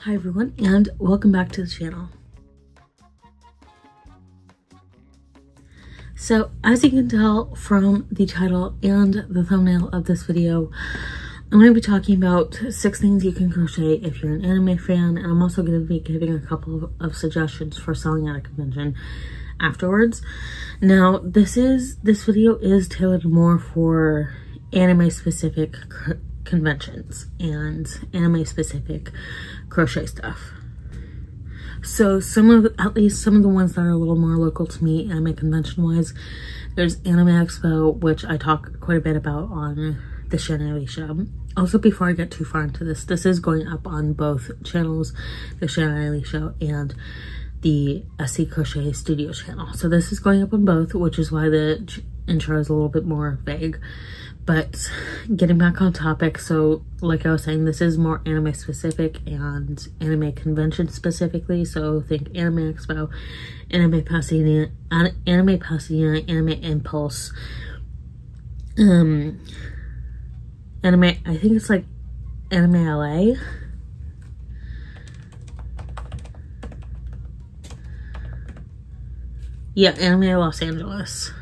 Hi everyone, and welcome back to the channel. So as you can tell from the title and the thumbnail of this video, I'm going to be talking about 6 things you can crochet if you're an anime fan, and I'm also going to be giving a couple of suggestions for selling at a convention afterwards. Now this video is tailored more for anime specific conventions and anime specific crochet stuff. So at least some of the ones that are a little more local to me anime convention wise, there's Anime Expo, which I talk quite a bit about on the Shanna show. Also, before I get too far into this is going up on both channels, the Shanna show and the SC Crochet Studio channel. So this is going up on both, which is why the intro is a little bit more vague. But getting back on topic, so like I was saying, this is more anime specific and anime convention specifically. So think Anime Expo, Anime Pasadena, Anime Impulse, Anime, I think it's like Anime LA. Yeah, Anime Los Angeles.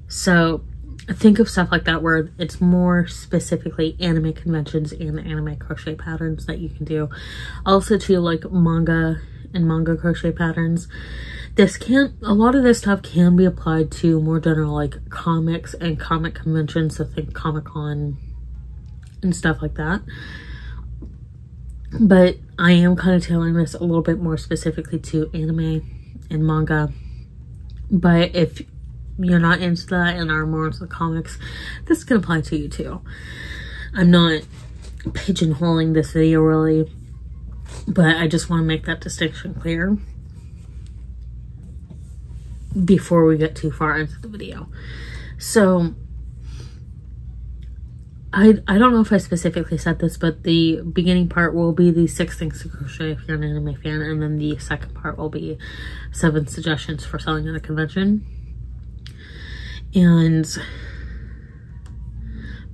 So think of stuff like that where it's more specifically anime conventions and anime crochet patterns that you can do. Also too, like manga and manga crochet patterns. A lot of this stuff can be applied to more general like comics and comic conventions, so think Comic-Con and stuff like that. But I am kind of tailoring this a little bit more specifically to anime and manga. But if you're not into that and are more into the comics, this can apply to you too. I'm not pigeonholing this video really, but I just want to make that distinction clear before we get too far into the video. So I don't know if I specifically said this, but the beginning part will be the 6 things to crochet if you're an anime fan, and then the second part will be 7 suggestions for selling at a convention. And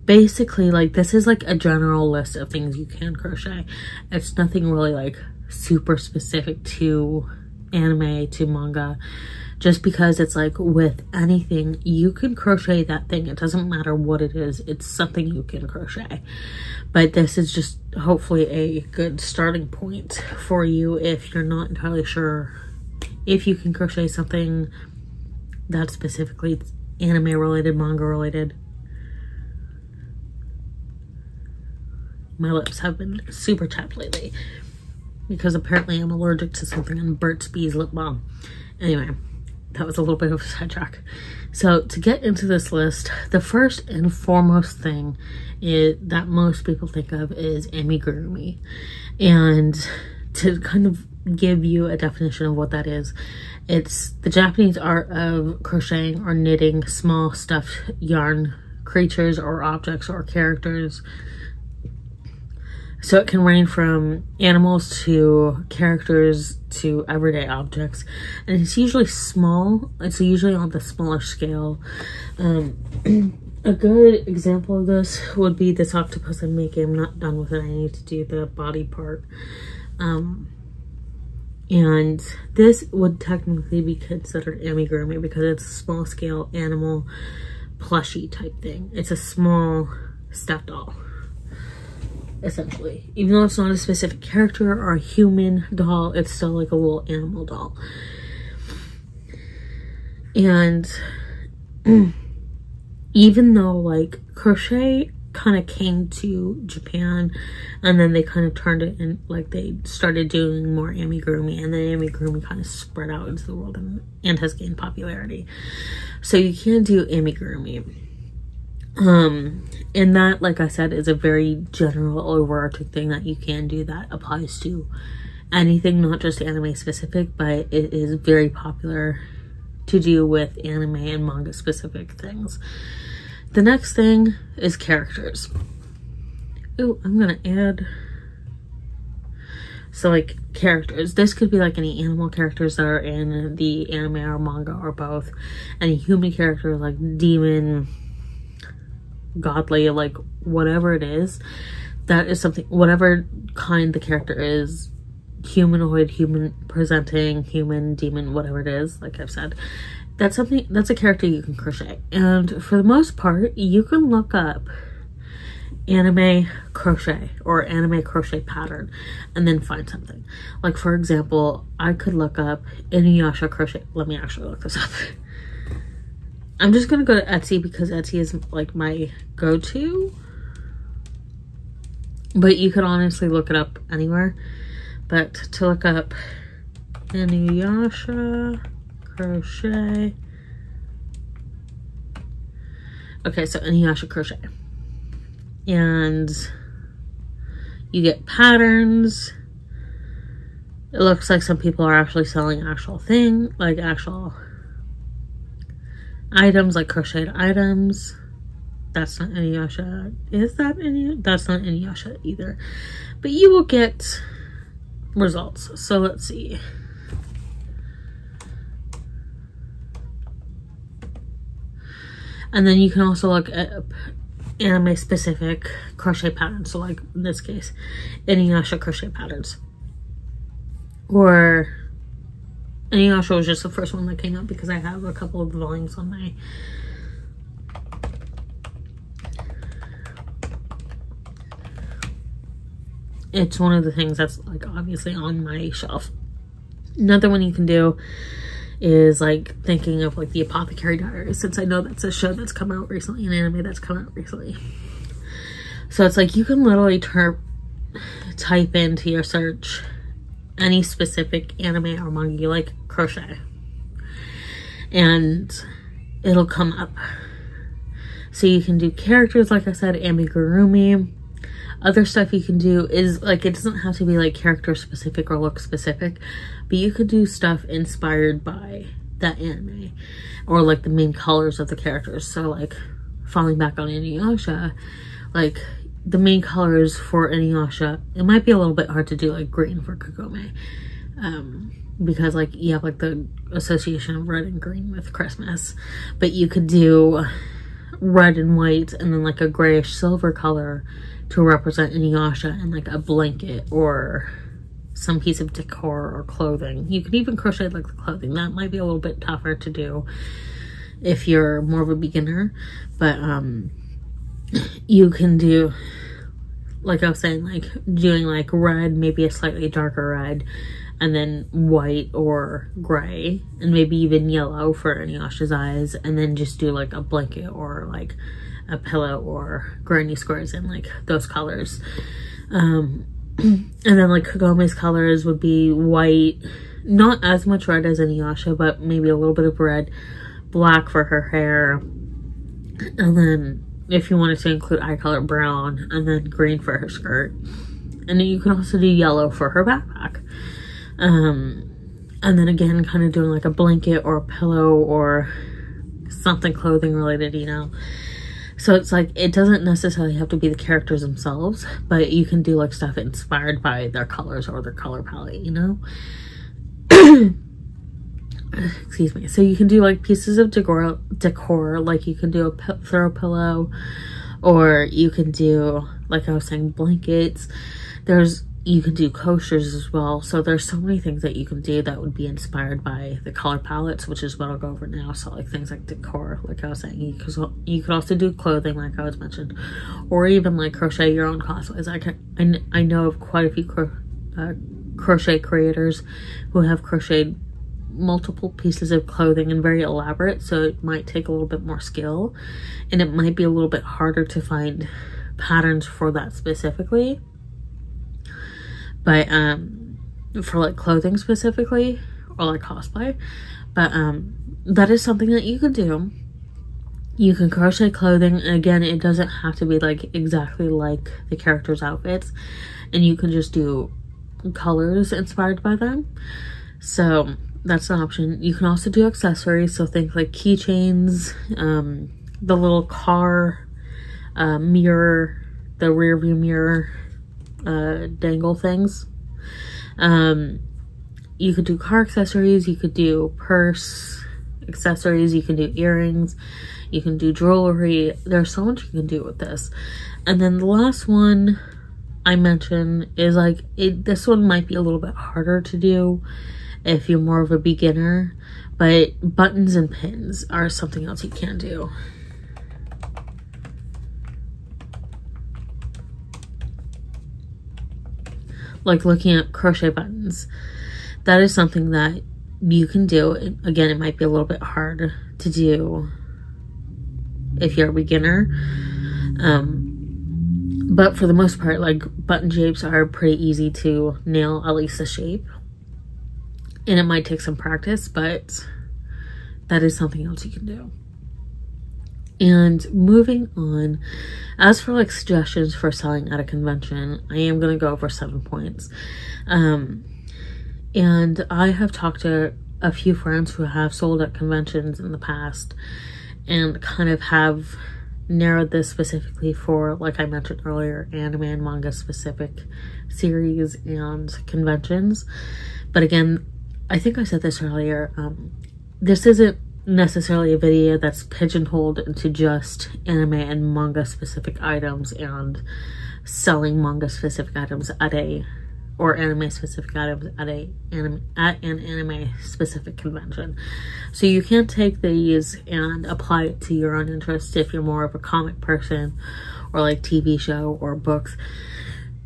basically, like, this is like a general list of things you can crochet. It's nothing really like super specific to anime, to manga, just because it's like with anything you can crochet that thing. It doesn't matter what it is, it's something you can crochet. But this is just hopefully a good starting point for you if you're not entirely sure if you can crochet something that's specifically anime related, manga related. My lips have been super chapped lately because apparently I'm allergic to something in Burt's Bees lip balm. Anyway, that was a little bit of a sidetrack. So to get into this list, the first and foremost thing that most people think of is amigurumi. And to kind of give you a definition of what that is, it's the Japanese art of crocheting or knitting small stuffed yarn creatures or objects or characters. So it can range from animals to characters to everyday objects, and it's usually small. It's usually on the smaller scale. A good example of this would be this octopus I'm making. I'm not done with it. I need to do the body part. And this would technically be considered amigurumi because it's a small scale animal plushie type thing. It's a small stuffed doll, essentially. Even though it's not a specific character or a human doll, it's still like a little animal doll. And even though like crochet kind of came to Japan and then they kind of turned it in, like they started doing more amigurumi, and then amigurumi kind of spread out into the world and has gained popularity. So you can do amigurumi. And that, like I said, is a very general overarching thing that you can do that applies to anything, not just anime specific, but it is very popular to do with anime and manga specific things. The next thing is characters. Ooh, I'm gonna add, so like characters, this could be like any animal characters that are in the anime or manga or both. Any human character like demon, godly, like whatever it is. that is something, whatever kind the character is, humanoid, human presenting, human, demon, whatever it is, like I've said, that's a character you can crochet. And for the most part, you can look up anime crochet or anime crochet pattern and then find something. Like, for example, I could look up Inuyasha crochet. Let me actually look this up. I'm just gonna go to Etsy because Etsy is like my go-to, but you could honestly look it up anywhere. But to look up Inuyasha crochet, okay, so Inuyasha crochet, and you get patterns. It looks like some people are actually selling actual items, like crocheted items. That's not Inuyasha. Is that Inuyasha? That's not Inuyasha either. But you will get results. So let's see. And then you can also look at anime specific crochet patterns. So like in this case, Inuyasha crochet patterns. Or Inuyasha was just the first one that came up because I have a couple of volumes on my it's one of the things that's like obviously on my shelf. Another one you can do is like thinking of like the Apothecary Diaries, since I know that's a show that's come out recently, an anime that's come out recently. So it's like you can literally type into your search any specific anime or manga you like crochet, and it'll come up. So you can do characters, like I said, Amigurumi. Other stuff you can do is like, it doesn't have to be like character specific or look specific, but you could do stuff inspired by that anime or like the main colors of the characters. So like falling back on Inuyasha, like the main colors for Inuyasha, it might be a little bit hard to do like green for Kagome, because like you have like the association of red and green with Christmas, but you could do red and white and then like a grayish silver color to represent Inuyasha and like a blanket or some piece of decor or clothing. You could even crochet like the clothing. That might be a little bit tougher to do if you're more of a beginner, but you can do, like I was saying, like doing like red, maybe a slightly darker red, and then white or gray, and maybe even yellow for Inuyasha's eyes, and then just do like a blanket or like a pillow or granny squares in like those colors. And then like Kagome's colors would be white, not as much red as Inuyasha, but maybe a little bit of red, black for her hair, and then if you wanted to include eye color, brown, and then green for her skirt. And then you can also do yellow for her backpack. And then again, kind of doing like a blanket or a pillow or something clothing related, you know. So it's like, it doesn't necessarily have to be the characters themselves, but you can do like stuff inspired by their colors or their color palette, you know. Excuse me. So you can do like pieces of decor, like you can do a throw pillow, or you can do, like I was saying, blankets. You can do coasters as well. So there's so many things that you can do that would be inspired by the color palettes, which is what I'll go over now. So like things like decor, like I was saying, you could also do clothing, like I was mentioned, or even like crochet your own cosplays. I know of quite a few crochet creators who have crocheted multiple pieces of clothing and very elaborate, so it might take a little bit more skill, and it might be a little bit harder to find patterns for that specifically. But for like clothing specifically, or like cosplay, but that is something that you can do. You can crochet clothing, and again, it doesn't have to be like exactly like the characters' outfits, and you can just do colors inspired by them. So that's an option. You can also do accessories, so think like keychains, the little car mirror, the rear view mirror dangle things. You could do car accessories, you could do purse accessories, you can do earrings, you can do jewelry. There's so much you can do with this. And then the last one I mentioned is like, this one might be a little bit harder to do if you're more of a beginner, but buttons and pins are something else you can do. Like looking at crochet buttons, that is something that you can do. Again, it might be a little bit hard to do if you're a beginner, but for the most part, like, button shapes are pretty easy to nail, at least the shape, and it might take some practice, but that is something else you can do. And moving on, as for like suggestions for selling at a convention, I am going to go over 7 points. And I have talked to a few friends who have sold at conventions in the past and kind of have narrowed this specifically for, like I mentioned earlier, anime and manga specific series and conventions. But again, I think I said this earlier, this isn't necessarily a video that's pigeonholed into just anime and manga specific items and selling manga specific items at or anime specific items at an anime specific convention. So you can take these and apply it to your own interest if you're more of a comic person or like TV show or books.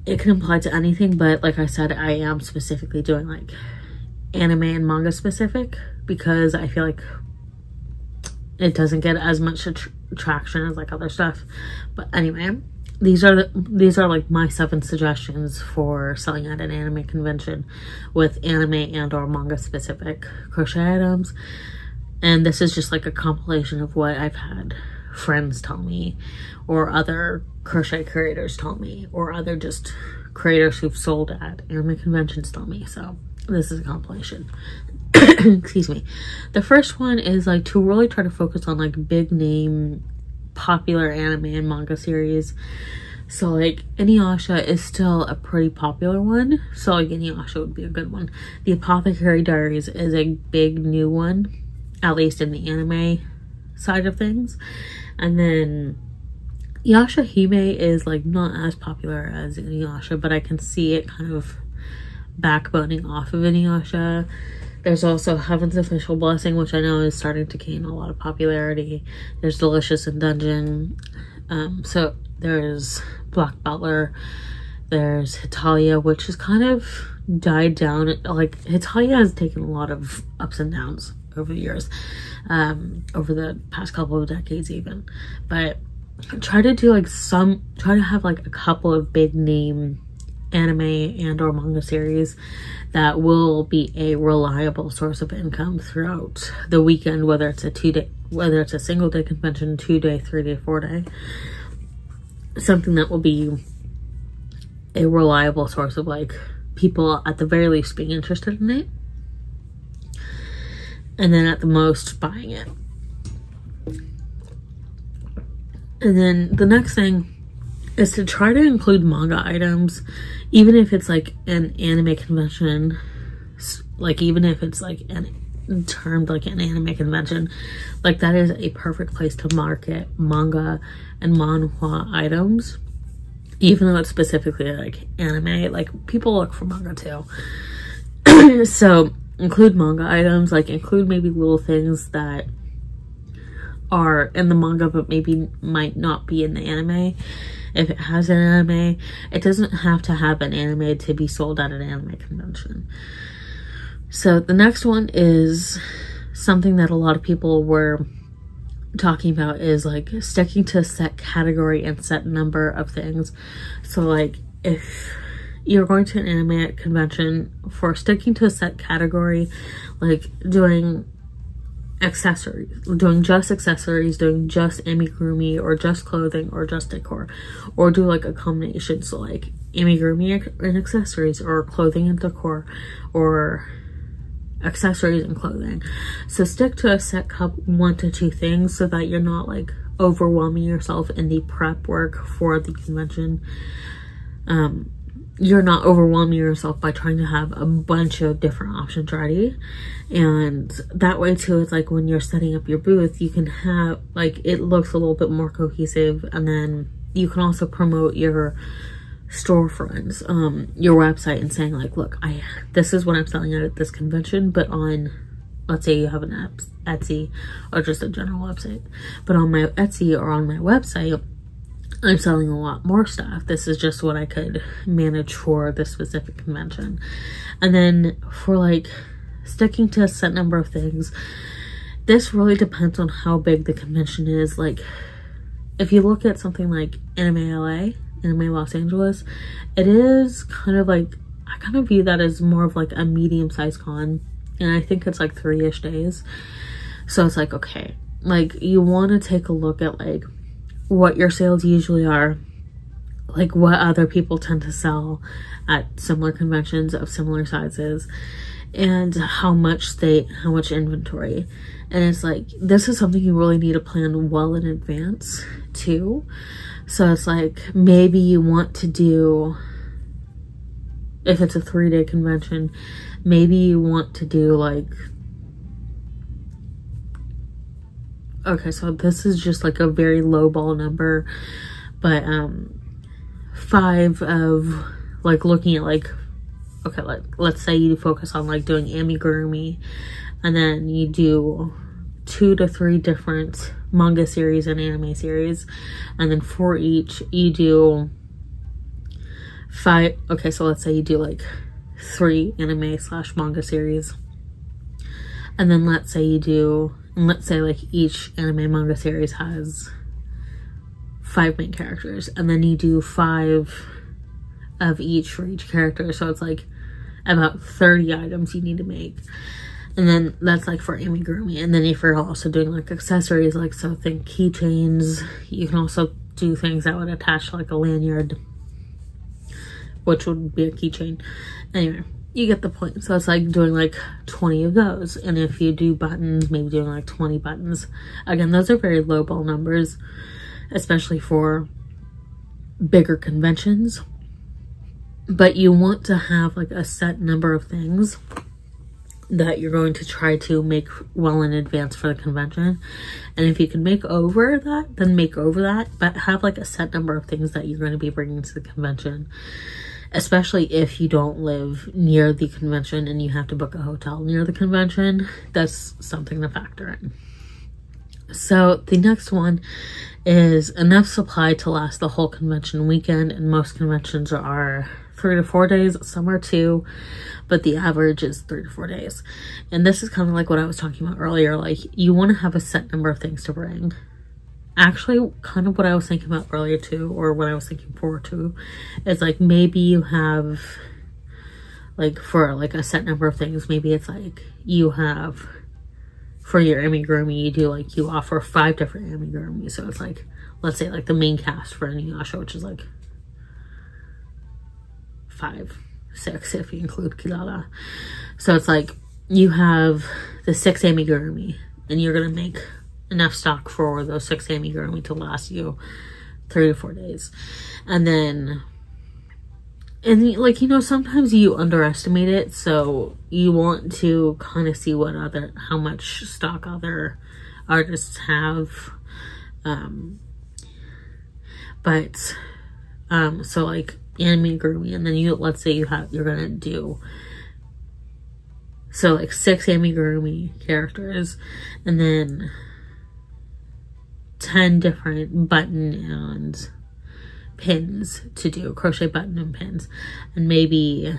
It can apply to anything, but like I said, I am specifically doing like anime and manga specific because I feel like it doesn't get as much traction as like other stuff. But anyway, these are like my 7 suggestions for selling at an anime convention with anime and or manga specific crochet items. And this is just like a compilation of what I've had friends tell me, or other crochet creators tell me, or other just creators who've sold at anime conventions tell me. So this is a compilation. Excuse me. The first one is like to really try to focus on like big name popular anime and manga series. So like Inuyasha is still a pretty popular one, so like Inuyasha would be a good one. The Apothecary Diaries is a big new one, at least in the anime side of things. And then Yashahime is like not as popular as Inuyasha, but I can see it kind of backboning off of Inuyasha. There's also Heaven's Official Blessing, which I know is starting to gain a lot of popularity. There's Delicious in Dungeon. So there's Black Butler. There's Hitalia, which has kind of died down. Like, Hitalia has taken a lot of ups and downs over the years, over the past couple of decades even. But try to do like try to have like a couple of big name anime and or manga series that will be a reliable source of income throughout the weekend, whether it's a single day convention, 2-day, 3-day, 4-day. Something that will be a reliable source of like people at the very least being interested in it, and then at the most buying it. And then the next thing is to try to include manga items, even if it's like an anime convention, like even if it's like termed like an anime convention, like that is a perfect place to market manga and manhwa items, even though it's specifically like anime. Like, people look for manga too. So include manga items, like include maybe little things that are in the manga but maybe might not be in the anime. If it has an anime, it doesn't have to have an anime to be sold at an anime convention. So the next one is something that a lot of people were talking about, is like sticking to a set category and set number of things. So like if you're going to an anime convention, for sticking to a set category, like doing accessories, doing just amigurumi, or just clothing, or just decor, or do like a combination. So like amigurumi and accessories, or clothing and decor, or accessories and clothing. So stick to a set 1 to 2 things so that you're not like overwhelming yourself in the prep work for the convention. You're not overwhelming yourself by trying to have a bunch of different options ready. And that way too, it's like when you're setting up your booth, you can have like, it looks a little bit more cohesive, and then you can also promote your storefronts, your website, and saying like, look, this is what I'm selling at this convention, but on, let's say you have an Etsy or just a general website, but on my Etsy or on my website, I'm selling a lot more stuff. This is just what I could manage for this specific convention. And then for like sticking to a set number of things, this really depends on how big the convention is. Like if you look at something like Anime LA, Anime Los Angeles, it is kind of like, I kind of view that as more of like a medium-sized con, and I think it's like 3-ish days. So it's like, okay, like you want to take a look at like what your sales usually are, like what other people tend to sell at similar conventions of similar sizes, and how much inventory. And it's like, this is something you really need to plan well in advance too. So it's like, maybe you want to do, if it's a 3-day convention, maybe you want to do like, okay, so this is just like a very low ball number, but 5 of like looking at like, okay, like let's say you focus on like doing Amigurumi, and then you do 2 to 3 different manga series and anime series, and then for each you do 5. Okay, so let's say you do like 3 anime/manga series, and then let's say you do, and let's say like each anime manga series has 5 main characters, and then you do 5 of each for each character. So it's like about 30 items you need to make. And then that's like for Amigurumi. And then if you're also doing like accessories, like, so think keychains, you can also do things that would attach like a lanyard, which would be a keychain. Anyway, you get the point. So it's like doing like 20 of those. And if you do buttons, maybe doing like 20 buttons. Again, those are very low ball numbers, especially for bigger conventions. But you want to have like a set number of things that you're going to try to make well in advance for the convention. And if you can make over that, then make over that, but have like a set number of things that you're going to be bringing to the convention, especially if you don't live near the convention and you have to book a hotel near the convention. That's something to factor in. So the next one is enough supply to last the whole convention weekend, and most conventions are 3 to 4 days, some are 2, but the average is 3 to 4 days. And this is kind of like what I was talking about earlier, like you want to have a set number of things to bring. Actually, kind of what I was thinking about earlier too, or what I was thinking forward to, is like maybe you have like for like a set number of things, maybe it's like you have for your amigurumi, you do like, you offer 5 different amigurumi. So it's like, let's say like the main cast for Inuyasha, which is like 5, 6 if you include Kirara. So it's like you have the 6 amigurumi, and you're gonna make enough stock for those 6 amigurumi to last you 3 to 4 days. And then, and like, you know, sometimes you underestimate it, so you want to kind of see what how much stock other artists have. So like amigurumi, and then let's say you're gonna do, so like 6 amigurumi characters, and then 10 different button and pins to do, crochet button and pins, and maybe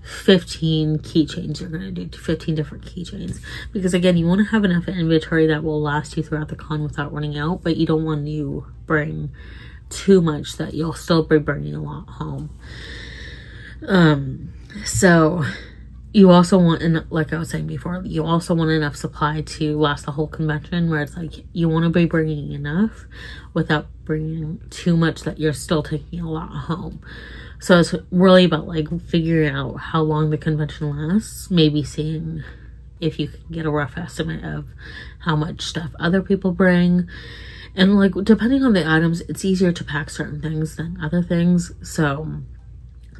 15 keychains. You're going to do 15 different keychains, because again, you want to have enough inventory that will last you throughout the con without running out, but you don't want to bring too much that you'll still be bringing a lot home. So you also want, and like I was saying before, you also want enough supply to last the whole convention, where it's like you want to be bringing enough without bringing too much that you're still taking a lot home. So it's really about like figuring out how long the convention lasts, maybe seeing if you can get a rough estimate of how much stuff other people bring. And like, depending on the items, it's easier to pack certain things than other things. So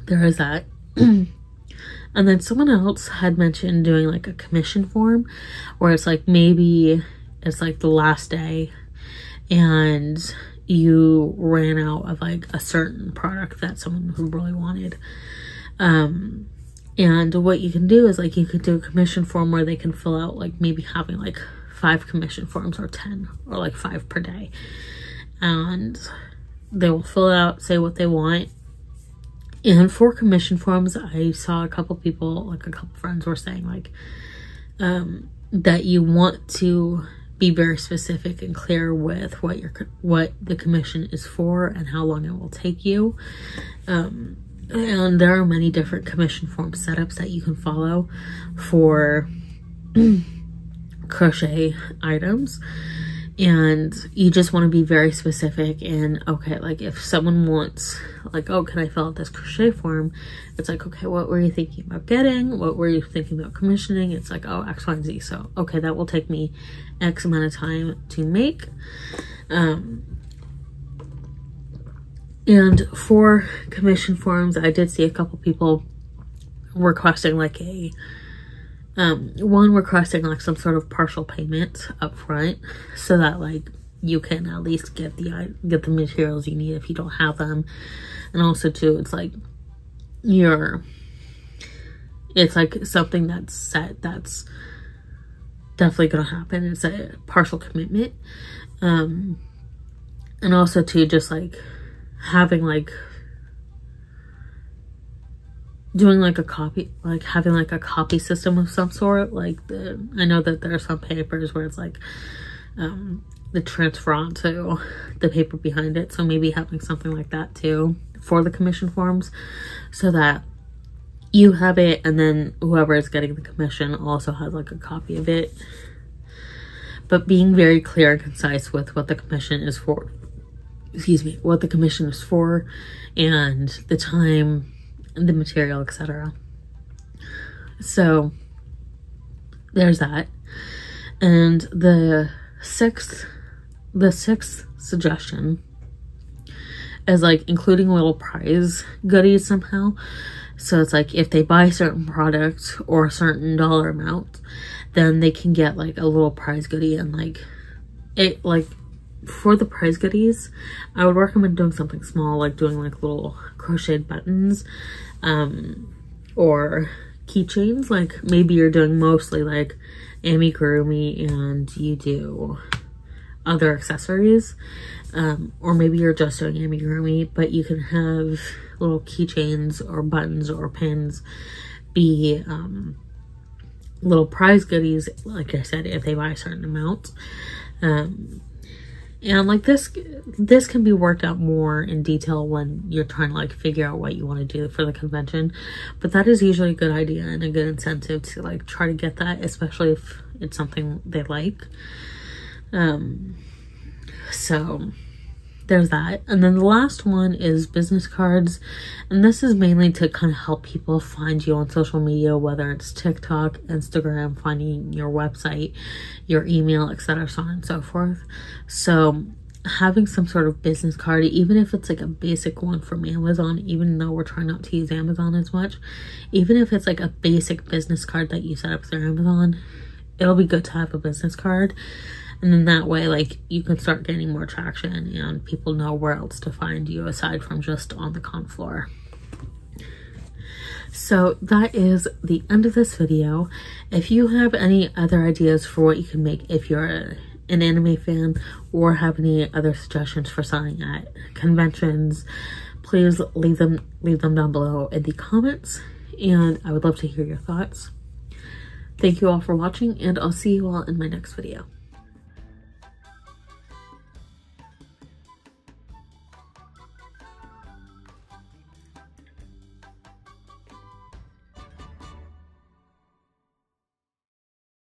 there is that. And then someone else had mentioned doing like a commission form, where it's like, maybe it's like the last day and you ran out of like a certain product that someone who really wanted. And what you can do is like you could do a commission form where they can fill out like maybe having like 5 commission forms or 10 or like 5 per day, and they will fill out, say what they want. And for commission forms, I saw a couple people, like a couple friends were saying like that you want to be very specific and clear with what the commission is for and how long it will take you. And there are many different commission form setups that you can follow for crochet items, and you just want to be very specific. And okay, like if someone wants like, oh, can I fill out this crochet form, it's like, okay, what were you thinking about getting, what were you thinking about commissioning? It's like, oh, X, Y, and Z. So okay, that will take me X amount of time to make. And for commission forms, I did see a couple people requesting like a one requesting like some sort of partial payment up front, so that like you can at least get the materials you need if you don't have them. And also too, it's like it's like something that's set, that's definitely gonna happen. It's a partial commitment. And also too, just like having like doing like a copy, like having like a copy system of some sort. Like I know that there are some papers where it's like the transfer onto the paper behind it, so maybe having something like that too for the commission forms, so that you have it and then whoever is getting the commission also has like a copy of it. But being very clear and concise with what the commission is for, what the commission is for, and the time, the material, etc. So there's that. And the sixth suggestion is like including little prize goodies somehow. So it's like if they buy certain products or a certain dollar amount, then they can get like a little prize goodie. And like it, like for the prize goodies, I would recommend doing something small, like doing like little crocheted buttons, or keychains. Like maybe you're doing mostly like amigurumi and you do other accessories, or maybe you're just doing amigurumi, but you can have little keychains or buttons or pins be little prize goodies, like I said, if they buy a certain amount. And like this can be worked out more in detail when you're trying to like figure out what you want to do for the convention, but that is usually a good idea and a good incentive to like try to get that, especially if it's something they like. So there's that. And then the last one is business cards, and this is mainly to kind of help people find you on social media, whether it's TikTok, Instagram, finding your website, your email, etc., so on and so forth. So having some sort of business card, even if it's like a basic one from Amazon, even though we're trying not to use Amazon as much, even if it's like a basic business card that you set up through Amazon, it'll be good to have a business card. And then that way, like, you can start getting more traction and people know where else to find you aside from just on the con floor. So that is the end of this video. If you have any other ideas for what you can make if you're an anime fan, or have any other suggestions for selling at conventions, please leave them down below in the comments, and I would love to hear your thoughts. Thank you all for watching, and I'll see you all in my next video.